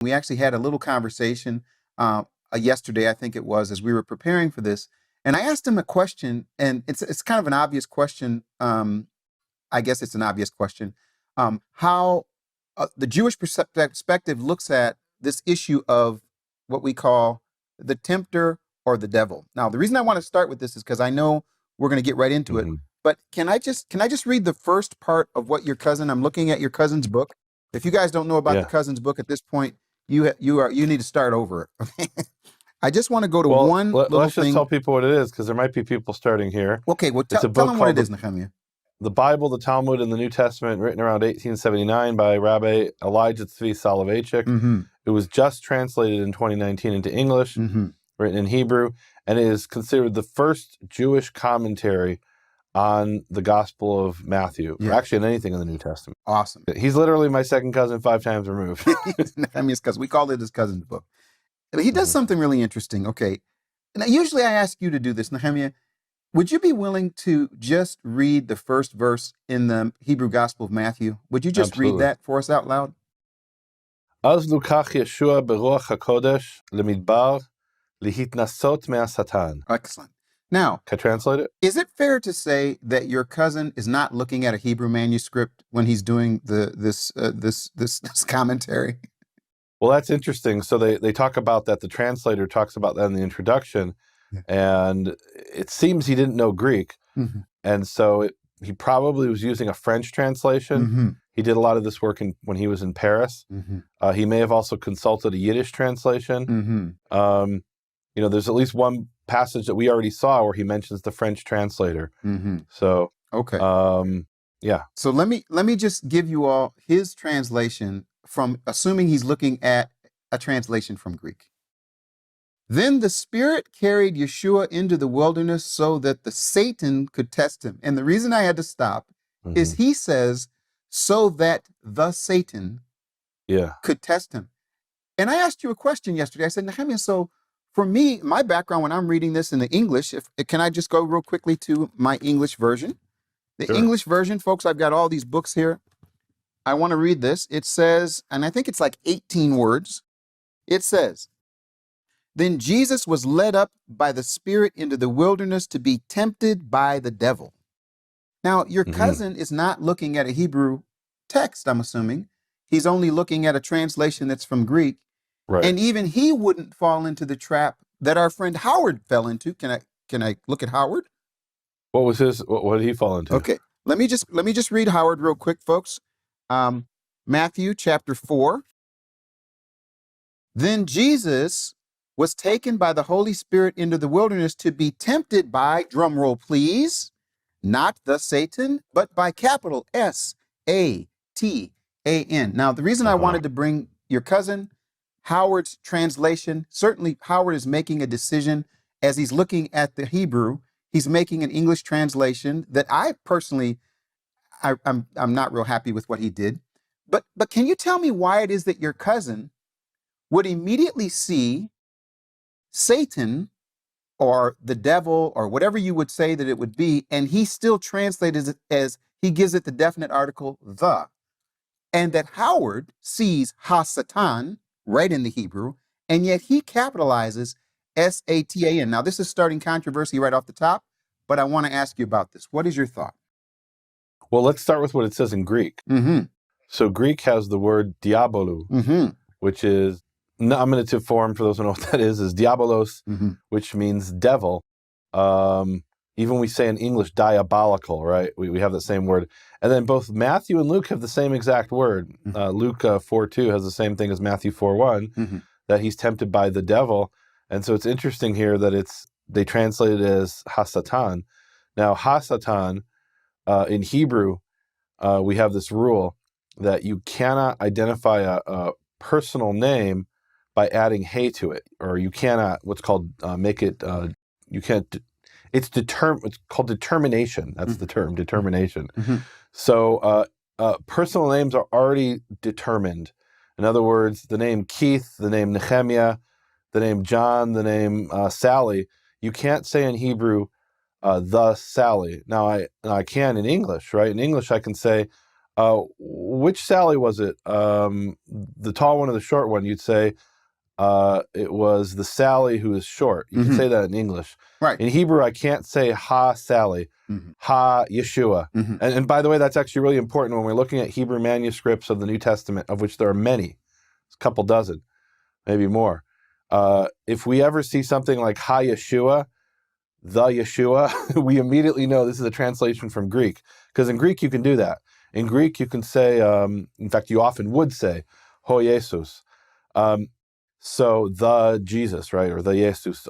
We actually had a little conversation yesterday, I think it was, as we were preparing for this. And I asked him a question, and it's kind of an obvious question. I guess it's an obvious question. How the Jewish perspective looks at this issue of what we call the tempter or the devil. Now, the reason I want to start with this is because I know we're going to get right into it. But can I just read the first part of what your cousin? I'm looking at your cousin's book. If you guys don't know about the cousin's book at this point, you need to start over. I just want to go to one little let's just thing. tell people what it is, because there might be people starting here. Okay, well, tell them what it is, Nehemia. The Bible, the Talmud, and the New Testament, written around 1879 by Rabbi Elijah Tzvi Soloveitchik. It was just translated in 2019 into English, written in Hebrew, and it is considered the first Jewish commentary on the Gospel of Matthew, or actually on anything in the New Testament. Awesome. He's literally my second cousin 5 times removed. Nehemia's cousin. We call it his cousin's book. But he does something really interesting. Okay. Now, usually I ask you to do this, Nehemia. Would you be willing to just read the first verse in the Hebrew Gospel of Matthew? Would you just read that for us out loud? Az lukach Yeshua beruach hakodesh lemidbar lihitnasot me'asatan. Excellent. Now, can I translate it? Is it fair to say that your cousin is not looking at a Hebrew manuscript when he's doing this commentary? Well, that's interesting. So they talk about that. The translator talks about that in the introduction, and it seems he didn't know Greek, and so he probably was using a French translation. He did a lot of this work when he was in Paris. He may have also consulted a Yiddish translation. There's at least one passage that we already saw where he mentions the French translator. So okay, yeah. So let me just give you all his translation from, assuming he's looking at a translation from Greek. Then the Spirit carried Yeshua into the wilderness so that the Satan could test him. And the reason I had to stop is he says, so that the Satan could test him. And I asked you a question yesterday. I said, Nehemia, so for me, my background when I'm reading this in the English, can I just go real quickly to my English version? The English version, folks, I've got all these books here. I want to read this. It says, and I think it's like 18 words. It says, then Jesus was led up by the Spirit into the wilderness to be tempted by the devil. Now, your cousin is not looking at a Hebrew text, I'm assuming. He's only looking at a translation that's from Greek. Right. And even he wouldn't fall into the trap that our friend Howard fell into. Can I look at Howard? What was his? What did he fall into? Okay, let me just read Howard real quick, folks. Matthew chapter 4. Then Jesus was taken by the Holy Spirit into the wilderness to be tempted by, drum roll please, not the Satan, but by capital S-A-T-A-N. Now, the reason I wanted to bring your cousin Howard's translation, certainly Howard is making a decision as he's looking at the Hebrew. He's making an English translation that I personally, I'm not real happy with what he did. But can you tell me why it is that your cousin would immediately see Satan or the devil or whatever you would say that it would be, and he still translates it as, he gives it the definite article, the, and that Howard sees ha-satan right in the Hebrew, and yet he capitalizes S-A-T-A-N. Now, this is starting controversy right off the top, but I want to ask you about this. What is your thought? Well, let's start with what it says in Greek. So Greek has the word diabolou, which is nominative form, for those who know what that is diabolos, which means devil. Even we say in English diabolical, right? We have the same word. And then both Matthew and Luke have the same exact word. Luke 4:2 has the same thing as Matthew 4:1, that he's tempted by the devil. And so it's interesting here that they translate it as ha-satan. Now, ha-satan, in Hebrew, we have this rule that you cannot identify a personal name by adding hey to it, or you cannot what's called make it. You can't. It's called determination. That's the term, determination. So personal names are already determined. In other words, the name Keith, the name Nehemia, the name John, the name Sally. You can't say in Hebrew the Sally. Now I can in English, right? In English, I can say Which Sally was it? The tall one or the short one? You'd say it was the Sally who is short. You can say that in English. Right. In Hebrew, I can't say ha Sally, ha Yeshua. And by the way, that's actually really important when we're looking at Hebrew manuscripts of the New Testament, of which there are many, a couple dozen, maybe more. If we ever see something like ha Yeshua, the Yeshua, we immediately know this is a translation from Greek. Because in Greek, you can do that. In Greek, you can say, in fact, you often would say, ho Jesus. So the Jesus, right, or the Jesus.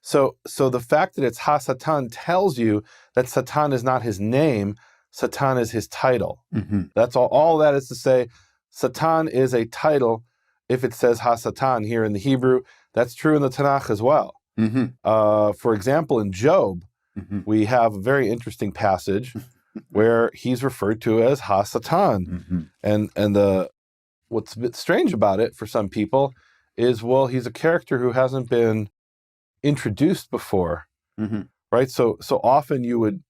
So the fact that it's Ha Satan tells you that Satan is not his name, Satan is his title. That's all. All that is to say, Satan is a title. If it says Ha Satan here in the Hebrew, that's true in the Tanakh as well. For example, in Job, we have a very interesting passage where he's referred to as Ha Satan, and what's a bit strange about it for some people is, well, he's a character who hasn't been introduced before, right? So often you would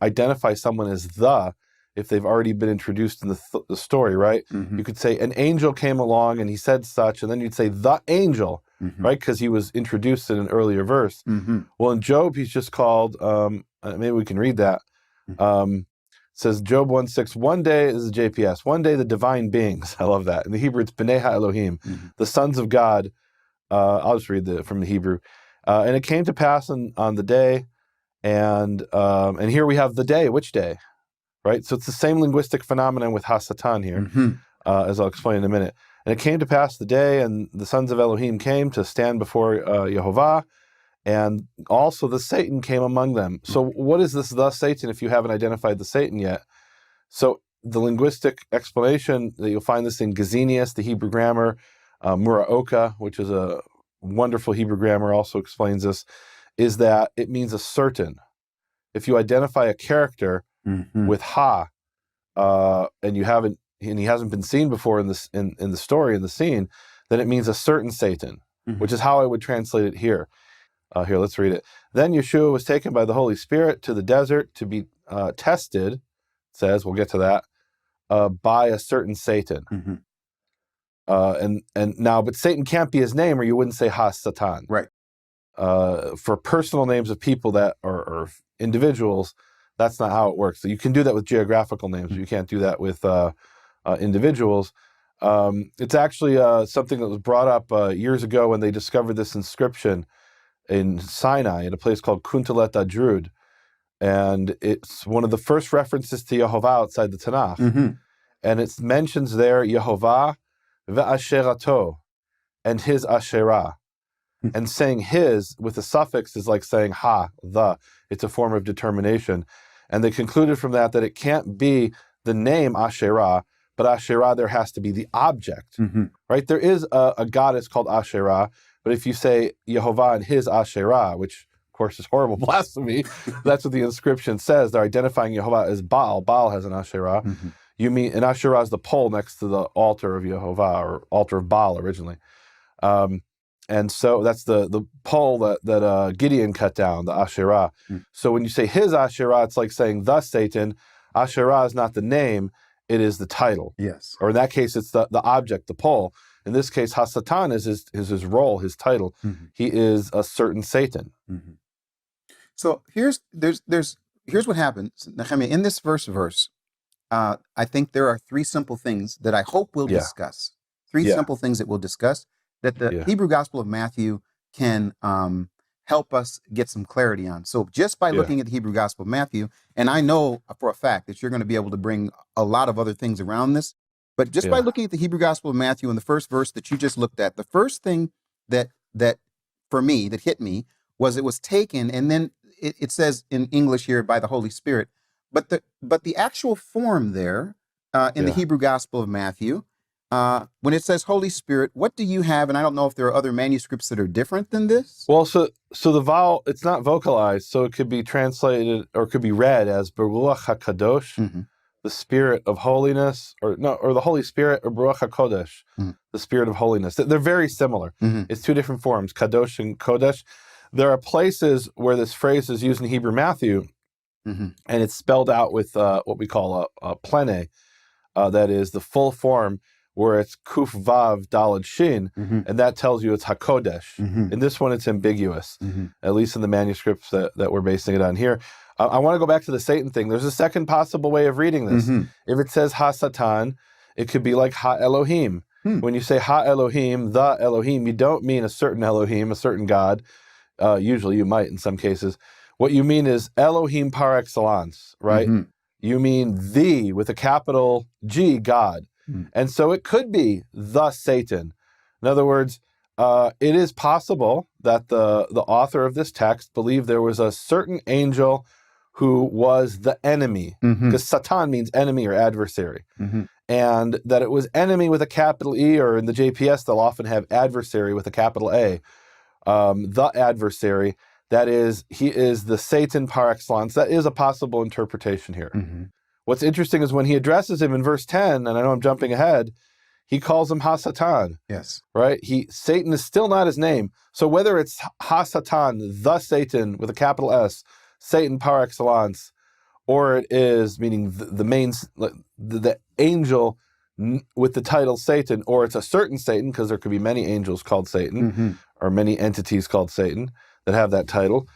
identify someone as the, if they've already been introduced in the story, right? You could say an angel came along and he said such, and then you'd say the angel, right? Because he was introduced in an earlier verse. Well, in Job, he's just called, maybe we can read that. It says Job 1:6, one day, this is JPS, one day the divine beings, I love that. In the Hebrew, it's B'nai HaElohim, the sons of God. I'll just read from the Hebrew. And it came to pass on the day, and here we have the day. Which day? Right? So it's the same linguistic phenomenon with Hasatan here, as I'll explain in a minute. And it came to pass the day, and the sons of Elohim came to stand before Yehovah, and also the Satan came among them. So what is this, the Satan, if you haven't identified the Satan yet? So the linguistic explanation, that you'll find this in Gesenius, the Hebrew grammar, Muraoka, which is a wonderful Hebrew grammar, also explains this, is that it means a certain. If you identify a character with ha, and he hasn't been seen before in the story, in the scene, then it means a certain Satan, which is how I would translate it here. Here, let's read it. Then Yeshua was taken by the Holy Spirit to the desert to be tested, it says, we'll get to that, by a certain Satan. And now, but Satan can't be his name, or you wouldn't say Ha Satan. Right. For personal names of people that or individuals, that's not how it works. So you can do that with geographical names, but you can't do that with individuals. It's actually something that was brought up years ago when they discovered this inscription in Sinai at a place called Kuntalet Adrud. And it's one of the first references to Yehovah outside the Tanakh. And it mentions there Yehovah ve'asherato, and his Asherah. And saying his with a suffix is like saying ha, the. It's a form of determination. And they concluded from that it can't be the name Asherah, but Asherah, there has to be the object, right? There is a goddess called Asherah, but if you say Yehovah and his Asherah, which of course is horrible blasphemy, that's what the inscription says. They're identifying Yehovah as Baal. Baal has an Asherah. You mean, and Asherah is the pole next to the altar of Yehovah, or altar of Baal originally. And so that's the pole that Gideon cut down, the Asherah. So when you say his Asherah, it's like saying the Satan. Asherah is not the name, it is the title. Yes. Or in that case, it's the object, the pole. In this case, Hasatan is his role, his title. He is a certain Satan. So here's what happens, Nehemia, in this verse. I think there are three simple things that I hope we'll discuss. Three simple things that we'll discuss that the Hebrew Gospel of Matthew can help us get some clarity on. So just by looking at the Hebrew Gospel of Matthew, and I know for a fact that you're going to be able to bring a lot of other things around this, but just by looking at the Hebrew Gospel of Matthew in the first verse that you just looked at, the first thing that for me, that hit me, was it was taken, and then it says in English here, by the Holy Spirit, but the actual form there in the Hebrew Gospel of Matthew, when it says Holy Spirit, what do you have? And I don't know if there are other manuscripts that are different than this. Well, so the vowel, it's not vocalized, so it could be translated or could be read as Baruch HaKadosh, the Spirit of holiness, or the Holy Spirit, or Baruch HaKodesh, the Spirit of holiness. They're very similar. It's two different forms, Kadosh and Kodesh. There are places where this phrase is used in Hebrew Matthew, and it's spelled out with what we call a plene. that is the full form, where it's Kuf Vav Dalad Shin, and that tells you it's Hakodesh. In this one, it's ambiguous, at least in the manuscripts that we're basing it on here. I want to go back to the Satan thing. There's a second possible way of reading this. If it says Ha-Satan, it could be like Ha-Elohim. When you say Ha-Elohim, the Elohim, you don't mean a certain Elohim, a certain God. Usually you might in some cases. What you mean is Elohim par excellence, right? You mean the, with a capital G, God. And so it could be the Satan. In other words, it is possible that the author of this text believed there was a certain angel who was the enemy, because Satan means enemy or adversary. And that it was enemy with a capital E, or in the JPS, they'll often have adversary with a capital A. The adversary, that is, he is the Satan par excellence. That is a possible interpretation here. What's interesting is when he addresses him in verse 10, and I know I'm jumping ahead, he calls him Ha-Satan. Yes. Right? Satan is still not his name. So whether it's Ha-Satan, the Satan with a capital S, Satan par excellence, or it is meaning the main, the angel with the title Satan, or it's a certain Satan, because there could be many angels called Satan, or many entities called Satan that have that title.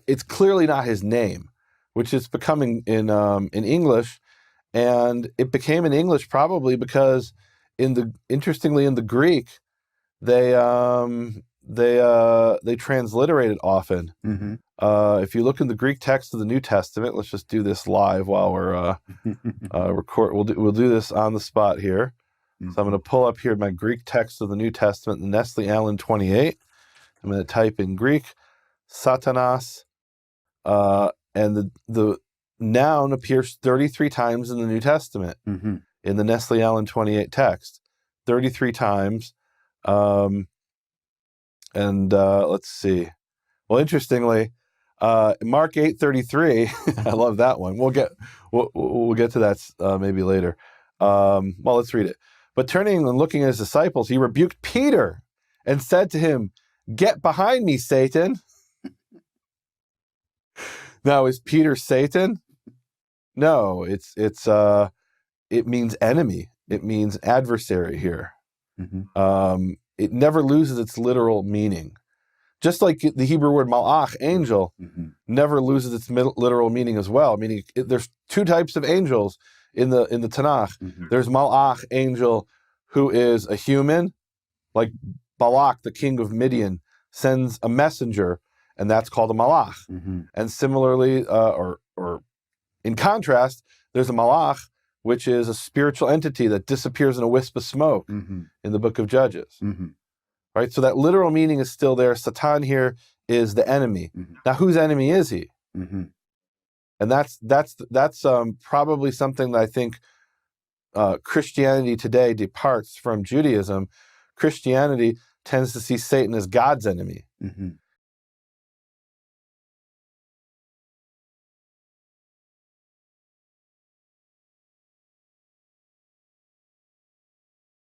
It's clearly not his name, which is becoming in English, and it became in English probably because interestingly in the Greek they transliterate it often. If you look in the Greek text of the New Testament, let's just do this live while we're record. We'll do this on the spot here. So I'm going to pull up here my Greek text of the New Testament, the Nestle Allen 28. I'm going to type in Greek Satanas, and the noun appears 33 times in the New Testament in the Nestle Allen 28 text, 33 times. And let's see. Well, interestingly, Mark 8:33. I love that one. We'll get to that maybe later. Well, let's read it. But turning and looking at his disciples, he rebuked Peter and said to him, "Get behind me, Satan." Now, is Peter Satan? No, it means enemy. It means adversary here. It never loses its literal meaning. Just like the Hebrew word malach, angel, never loses its literal meaning as well. Meaning, there's two types of angels in the Tanakh. There's malach, angel, who is a human, like Balak, the king of Midian, sends a messenger, and that's called a malach. And similarly, or in contrast, there's a malach, which is a spiritual entity that disappears in a wisp of smoke in the book of Judges. Right? So that literal meaning is still there. Satan here is the enemy. Now, whose enemy is he? And that's probably something that I think Christianity today departs from Judaism. Christianity tends to see Satan as God's enemy.